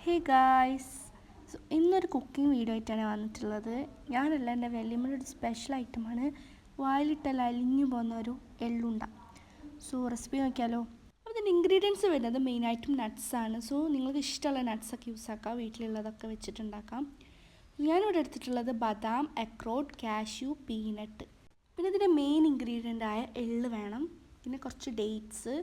Hey guys, ഇന്നൊരു cooking video ആയിട്ടാണ് വന്നിട്ടുള്ളത്. ഞാനല്ല, എൻ്റെ വലിയമ്മയുടെ ഒരു സ്പെഷ്യൽ ഐറ്റമാണ് വായിലിട്ടാൽ അലിഞ്ഞു പോകുന്ന ഒരു എള്ളുണ്ട. റെസിപ്പി നോക്കിയാലോ. അപ്പോൾ ഇതിൻ്റെ ഇൻഗ്രീഡിയൻസ് വരുന്നത് മെയിനായിട്ടും നട്ട്സാണ്. നിങ്ങൾക്ക് ഇഷ്ടമുള്ള നട്ട്സൊക്കെ യൂസ് ആക്കാം, വീട്ടിലുള്ളതൊക്കെ വെച്ചിട്ടുണ്ടാക്കാം. ഞാനിവിടെ എടുത്തിട്ടുള്ളത് ബദാം, അക്രോട്ട്, കാഷ്യൂ, പീനട്ട്. പിന്നെ ഇതിൻ്റെ മെയിൻ ഇൻഗ്രീഡിയൻ്റായ എള്ള് വേണം. പിന്നെ കുറച്ച് ഡേറ്റ്സ്.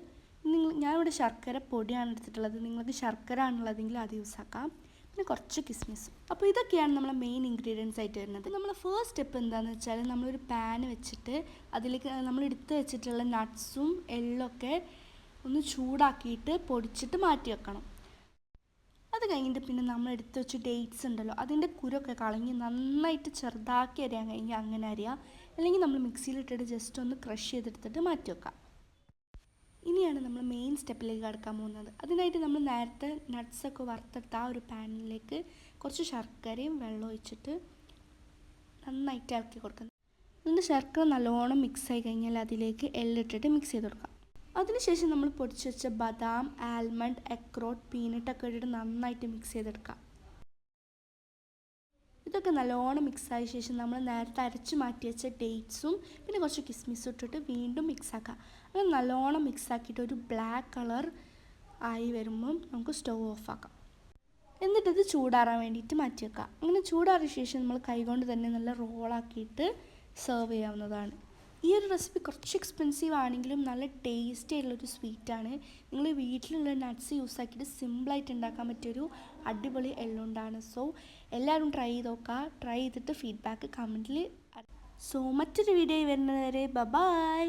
ഞാനിവിടെ ശർക്കര പൊടിയാണ് എടുത്തിട്ടുള്ളത്. നിങ്ങൾക്ക് ശർക്കര ആണുള്ളതെങ്കിൽ അത് യൂസ് ആക്കാം. പിന്നെ കുറച്ച് കിസ്മിസ്. അപ്പോൾ ഇതൊക്കെയാണ് നമ്മളെ മെയിൻ ഇൻഗ്രീഡിയൻസ് ആയിട്ട് വരുന്നത്. നമ്മളെ ഫസ്റ്റ് സ്റ്റെപ്പ് എന്താണെന്ന് വെച്ചാൽ, നമ്മളൊരു പാൻ വെച്ചിട്ട് അതിലേക്ക് നമ്മൾ എടുത്ത് വെച്ചിട്ടുള്ള നട്ട്സും എള്ളൊക്കെ ഒന്ന് ചൂടാക്കിയിട്ട് പൊടിച്ചിട്ട് മാറ്റി വെക്കണം. അത് കഴിഞ്ഞിട്ട് പിന്നെ നമ്മൾ എടുത്ത് വെച്ച് ഡേറ്റ്സ് ഉണ്ടല്ലോ, അതിൻ്റെ കുരൊക്കെ കളഞ്ഞ് നന്നായിട്ട് ചെറുതാക്കി അരിയാൻ കഴിഞ്ഞാൽ അങ്ങനെ അരിയാം. അല്ലെങ്കിൽ നമ്മൾ മിക്സിയിലിട്ടിട്ട് ജസ്റ്റ് ഒന്ന് ക്രഷ് ചെയ്തെടുത്തിട്ട് മാറ്റി വെക്കാം. ഇനിയാണ് നമ്മൾ മെയിൻ സ്റ്റെപ്പിലേക്ക് കടക്കാൻ പോകുന്നത്. അതിനായിട്ട് നമ്മൾ നേരത്തെ നട്ട്സൊക്കെ വറുത്തെടുത്ത ആ ഒരു പാനിലേക്ക് കുറച്ച് ശർക്കരയും വെള്ളം ഒഴിച്ചിട്ട് നന്നായിട്ട് ഇളക്കി കൊടുക്കുന്നത്. എന്നിട്ട് ശർക്കര നല്ലോണം മിക്സായി കഴിഞ്ഞാൽ അതിലേക്ക് എള്ളിട്ടിട്ട് മിക്സ് ചെയ്ത് കൊടുക്കാം. അതിനുശേഷം നമ്മൾ പൊടിച്ച് വെച്ച ബദാം, ആൽമണ്ട്, അക്രോട്ട്, പീനട്ടൊക്കെ ഇട്ടിട്ട് നന്നായിട്ട് മിക്സ് ചെയ്തെടുക്കാം. ഇതൊക്കെ നല്ലോണം മിക്സായ ശേഷം നമ്മൾ നേരത്തെ അരച്ച് മാറ്റി വെച്ച ഡേറ്റ്സും പിന്നെ കുറച്ച് കിസ്മിസും ഇട്ടിട്ട് വീണ്ടും മിക്സാക്കാം. അങ്ങനെ നല്ലോണം മിക്സാക്കിയിട്ട് ഒരു ബ്ലാക്ക് കളർ ആയി വരുമ്പം നമുക്ക് സ്റ്റവ് ഓഫാക്കാം. എന്നിട്ടത് ചൂടാറാൻ വേണ്ടിയിട്ട് മാറ്റി വെക്കാം. അങ്ങനെ ചൂടാറിയ ശേഷം നമ്മൾ കൈകൊണ്ട് തന്നെ നല്ല റോളാക്കിയിട്ട് സെർവ് ചെയ്യാവുന്നതാണ്. ഈ ഒരു റെസിപ്പി കുറച്ച് എക്സ്പെൻസീവ് ആണെങ്കിലും നല്ല ടേസ്റ്റി ആയിട്ടുള്ളൊരു സ്വീറ്റാണ്. നിങ്ങൾ വീട്ടിലുള്ള നട്ട്സ് യൂസ് ആക്കിയിട്ട് സിമ്പിളായിട്ട് ഉണ്ടാക്കാൻ പറ്റിയൊരു അടിപൊളി എള്ളുണ്ടാണ്. എല്ലാവരും ട്രൈ ചെയ്ത് നോക്കുക. ട്രൈ ചെയ്തിട്ട് ഫീഡ്ബാക്ക് കമൻറ്റിൽ. മറ്റൊരു വീഡിയോ വരുന്നത് വരെ ബൈ.